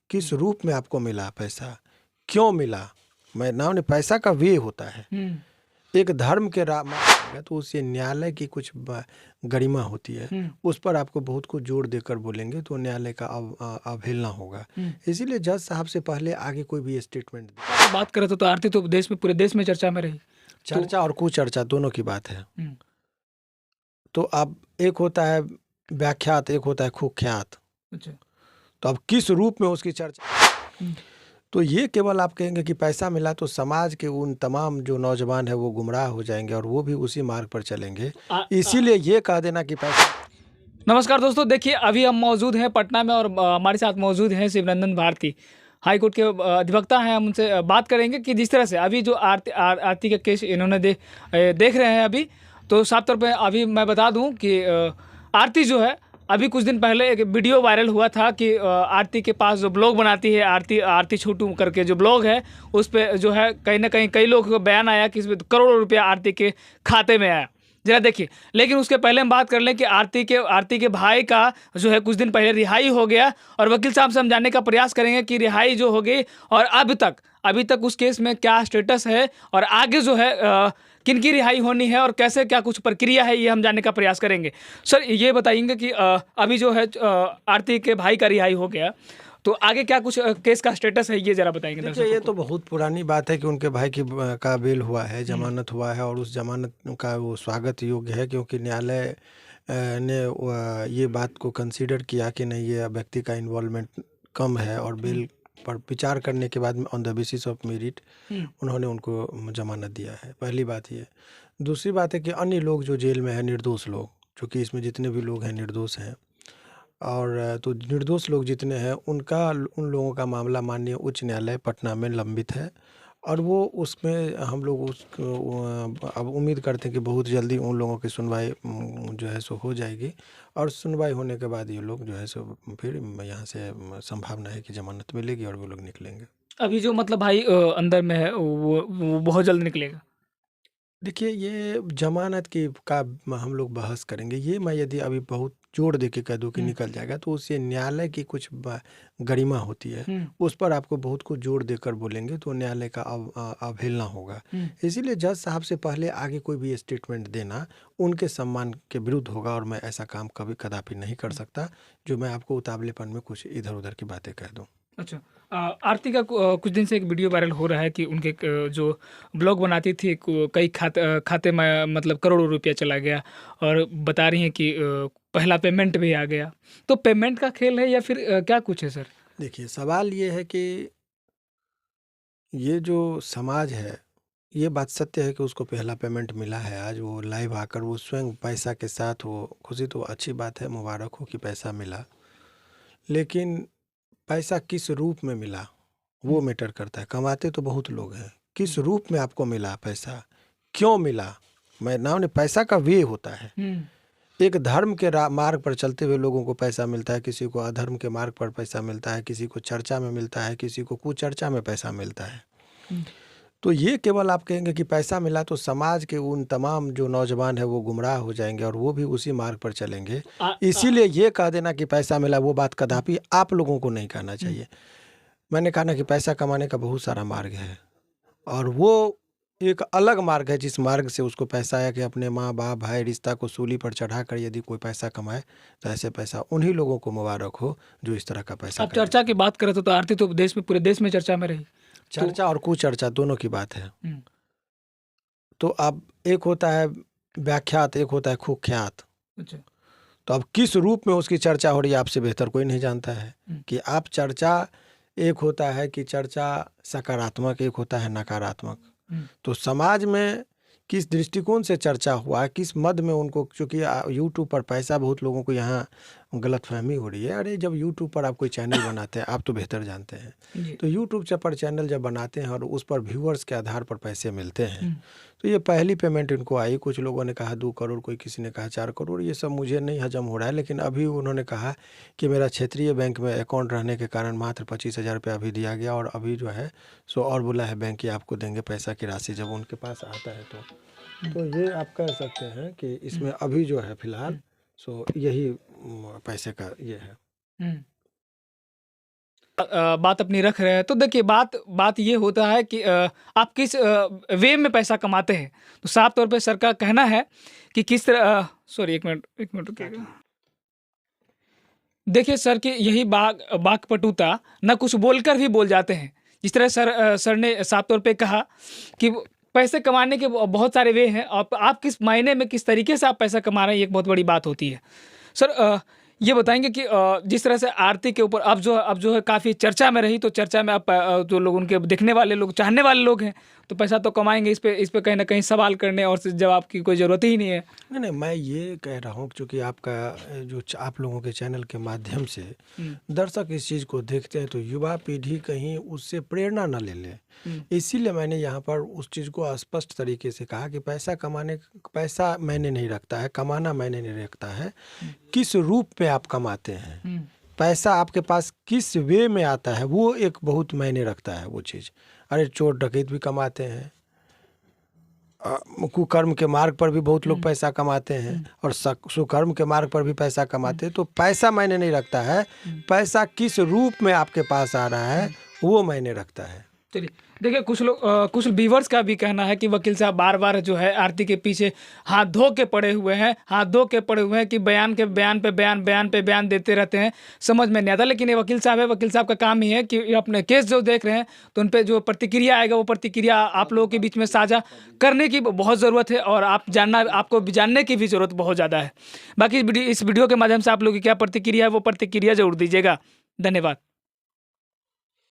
किस रूप में आपको मिला पैसा, क्यों मिला। मैं नाम ने पैसा का वे होता है, एक धर्म के मार्ग तो उससे न्यायालय की कुछ गरिमा होती है, उस पर आपको बहुत कुछ जोर देकर बोलेंगे तो न्यायालय का अवहेलना होगा। इसीलिए जज साहब से पहले आगे कोई भी स्टेटमेंट बात करें तो आरती तो देश में, पूरे देश में चर्चा में रही। चर्चा और कुचर्चा दोनों की बात है। तो अब एक होता है व्याख्यात, एक होता है कुख्यात। अच्छा। तो अब किस रूप में उसकी चर्चा, तो ये केवल आप कहेंगे कि पैसा मिला तो समाज के उन तमाम जो नौजवान है वो गुमराह हो जाएंगे और वो भी उसी मार्ग पर चलेंगे। इसीलिए ये कह देना कि पैसा। नमस्कार दोस्तों, देखिए अभी हम मौजूद हैं पटना में और हमारे साथ मौजूद हैं शिवनंदन भारती, हाई कोर्ट के अधिवक्ता हैं। हम उनसे बात करेंगे कि जिस तरह से अभी जो आरती का केस इन्होंने देख रहे हैं अभी, तो साफ तौर पे अभी मैं बता दूं कि आरती जो है, अभी कुछ दिन पहले एक वीडियो वायरल हुआ था कि आरती के पास जो ब्लॉग बनाती है आरती छोटू करके जो ब्लॉग है, उस पर जो है कहीं ना कहीं कई लोगों का बयान आया कि इसमें करोड़ों रुपया आरती के खाते में आया। जरा देखिए, लेकिन उसके पहले हम बात कर लें कि आरती के भाई का जो है कुछ दिन पहले रिहाई हो गया, और वकील साहब से हम जानने का प्रयास करेंगे कि रिहाई जो हो गई और अभी तक उस केस में क्या स्टेटस है और आगे जो है किन की रिहाई होनी है और कैसे क्या कुछ प्रक्रिया है, ये हम जानने का प्रयास करेंगे। सर ये बताएंगे कि अभी जो है आरती के भाई का रिहाई हो गया, तो आगे क्या कुछ केस का स्टेटस है, ये जरा बताएंगे। देखिए, ये तो बहुत पुरानी बात है कि उनके भाई की का बेल हुआ है, जमानत हुआ है, और उस जमानत का वो स्वागत योग्य है, क्योंकि न्यायालय ने ये बात को कंसीडर किया कि नहीं, ये व्यक्ति का इन्वॉल्वमेंट कम है, और बेल पर विचार करने के बाद on the basis of merit उन्होंने उनको जमानत दिया है। पहली बात ये। दूसरी बात है कि अन्य लोग जो जेल में है, निर्दोष लोग, चूँकि इसमें जितने भी लोग हैं निर्दोष हैं, और तो निर्दोष लोग जितने हैं उन लोगों का मामला माननीय उच्च न्यायालय पटना में लंबित है, और वो उसमें हम लोग अब उम्मीद करते हैं कि बहुत जल्दी उन लोगों की सुनवाई जो है सो हो जाएगी, और सुनवाई होने के बाद ये लोग जो है सो फिर यहाँ से संभावना है कि जमानत मिलेगी और वो लोग निकलेंगे। अभी जो मतलब भाई अंदर में है वो बहुत जल्द निकलेगा। देखिए, ये जमानत की का हम लोग बहस करेंगे। ये मैं यदि अभी बहुत जोर दे के कह दूँ कि निकल जाएगा तो उससे न्यायालय की कुछ गरिमा होती है, उस पर आपको बहुत कुछ जोर देकर बोलेंगे तो न्यायालय का अवहेलना होगा। इसीलिए जज साहब से पहले आगे कोई भी स्टेटमेंट देना उनके सम्मान के विरुद्ध होगा, और मैं ऐसा काम कभी कदापि नहीं कर सकता जो मैं आपको उतावलेपन में कुछ इधर उधर की बातें कह दूँ। अच्छा। आरती का कुछ दिन से एक वीडियो वायरल हो रहा है कि उनके जो ब्लॉग बनाती थी कई खाते में मतलब करोड़ों रुपया चला गया, और बता रही हैं कि पहला पेमेंट भी आ गया। तो पेमेंट का खेल है या फिर क्या कुछ है सर? देखिए, सवाल ये है कि ये जो समाज है, ये बात सत्य है कि उसको पहला पेमेंट मिला है। आज वो लाइव आकर वो स्वयं पैसा के साथ वो खुशी, तो अच्छी बात है, मुबारक हो कि पैसा मिला। लेकिन पैसा किस रूप में मिला वो मैटर करता है। कमाते तो बहुत लोग हैं, किस रूप में आपको मिला पैसा, क्यों मिला। मैं नाम ने पैसा का वे होता है, एक धर्म के मार्ग पर चलते हुए लोगों को पैसा मिलता है, किसी को अधर्म के मार्ग पर पैसा मिलता है, किसी को चर्चा में मिलता है, किसी को कुचर्चा में पैसा मिलता है। तो ये केवल आप कहेंगे कि पैसा मिला तो समाज के उन तमाम जो नौजवान है वो गुमराह हो जाएंगे और वो भी उसी मार्ग पर चलेंगे। इसीलिए ये कह देना कि पैसा मिला, वो बात कदापि आप लोगों को नहीं कहना चाहिए। मैंने कहा ना कि पैसा कमाने का बहुत सारा मार्ग है, और वो एक अलग मार्ग है जिस मार्ग से उसको पैसा आया कि अपने माँ बाप भाई रिश्ता को सूली पर चढ़ाकर यदि कोई पैसा कमाए तो ऐसे पैसा उन्हीं लोगों को मुबारक हो जो इस तरह का पैसा। अब चर्चा की बात करें तो आरती तो देश में, पूरे देश में चर्चा में रही। चर्चा और कुचर्चा दोनों की बात है। तो अब एक होता है व्याख्यात, एक होता है कुख्यात। अच्छा। तो अब किस रूप में उसकी चर्चा हो रही है आपसे बेहतर कोई नहीं जानता है कि आप चर्चा, एक होता है कि चर्चा सकारात्मक, एक होता है नकारात्मक। तो समाज में किस दृष्टिकोण से चर्चा हुआ है, किस मद में उनको, क्योंकि यूट्यूब पर पैसा, बहुत लोगों को यहाँ गलतफहमी हो रही है। अरे जब यूट्यूब पर आप कोई चैनल बनाते हैं, आप तो बेहतर जानते हैं, तो यूट्यूब पर चैनल जब बनाते हैं और उस पर व्यूअर्स के आधार पर पैसे मिलते हैं, तो ये पहली पेमेंट इनको आई। कुछ लोगों ने कहा 2 करोड़, कोई किसी ने कहा 4 करोड़, ये सब मुझे नहीं हजम हो रहा है। लेकिन अभी उन्होंने कहा कि मेरा क्षेत्रीय बैंक में अकाउंट रहने के कारण मात्र 25,000 रुपया अभी दिया गया, और अभी जो है सो और बोला है बैंक कि आपको देंगे पैसा की राशि जब उनके पास आता है। तो ये आप कह सकते हैं कि इसमें अभी जो है फिलहाल सो यही पैसे का ये है। बात अपनी रख रहे हैं, तो देखिए बात ये होता है कि आप किस वे में पैसा कमाते हैं। तो साफ तौर पे सर का कहना है कि किस तरह सॉरी एक मिनट रुकिएगा। देखिए सर की यही वाक्पटुता न कुछ बोलकर भी बोल जाते हैं। जिस तरह सर ने साफ तौर पे कहा कि पैसे कमाने के बहुत सारे वे हैं, आप किस मायने में किस तरीके से आप पैसा कमा रहे हैं, ये एक बहुत बड़ी बात होती है। सर ये बताएंगे कि जिस तरह से आरती के ऊपर अब जो है काफ़ी चर्चा में रही, तो चर्चा में अब जो लोग उनके देखने वाले लोग, चाहने वाले लोग हैं, तो पैसा तो कमाएंगे। इस पे कहीं ना कहीं सवाल करने और जवाब की कोई ज़रूरत ही नहीं है। नहीं, मैं ये कह रहा हूँ क्योंकि आपका आप लोगों के चैनल के माध्यम से दर्शक इस चीज़ को देखते हैं, तो युवा पीढ़ी कहीं उससे प्रेरणा न ले ले, इसीलिए मैंने यहाँ पर उस चीज़ को स्पष्ट तरीके से कहा कि पैसा मैंने नहीं रखता है, कमाना मैंने नहीं रखता है, किस रूप में आप कमाते हैं, पैसा आपके पास किस वे में आता है, वो एक बहुत मायने रखता है वो चीज़। अरे चोर डकैत भी कमाते हैं, कुकर्म के मार्ग पर भी बहुत लोग पैसा कमाते हैं, और सुकर्म के मार्ग पर भी पैसा कमाते हैं। तो पैसा मायने नहीं रखता है, पैसा किस रूप में आपके पास आ रहा है वो मायने रखता है। चलिए देखिए, कुछ व्यूवर्स का भी कहना है कि वकील साहब बार बार जो है आरती के पीछे हाथ धो के पड़े हुए हैं कि बयान पे बयान देते रहते हैं, समझ में नहीं आता। लेकिन ये वकील साहब है, वकील साहब का काम ही है कि अपने केस जो देख रहे हैं तो उन पर जो प्रतिक्रिया आएगा वो प्रतिक्रिया आप लोगों के बीच में साझा करने की बहुत ज़रूरत है, और आपको जानने की भी ज़रूरत बहुत ज़्यादा है। बाकी इस वीडियो के माध्यम से आप लोगों की क्या प्रतिक्रिया है वो प्रतिक्रिया जरूर दीजिएगा। धन्यवाद।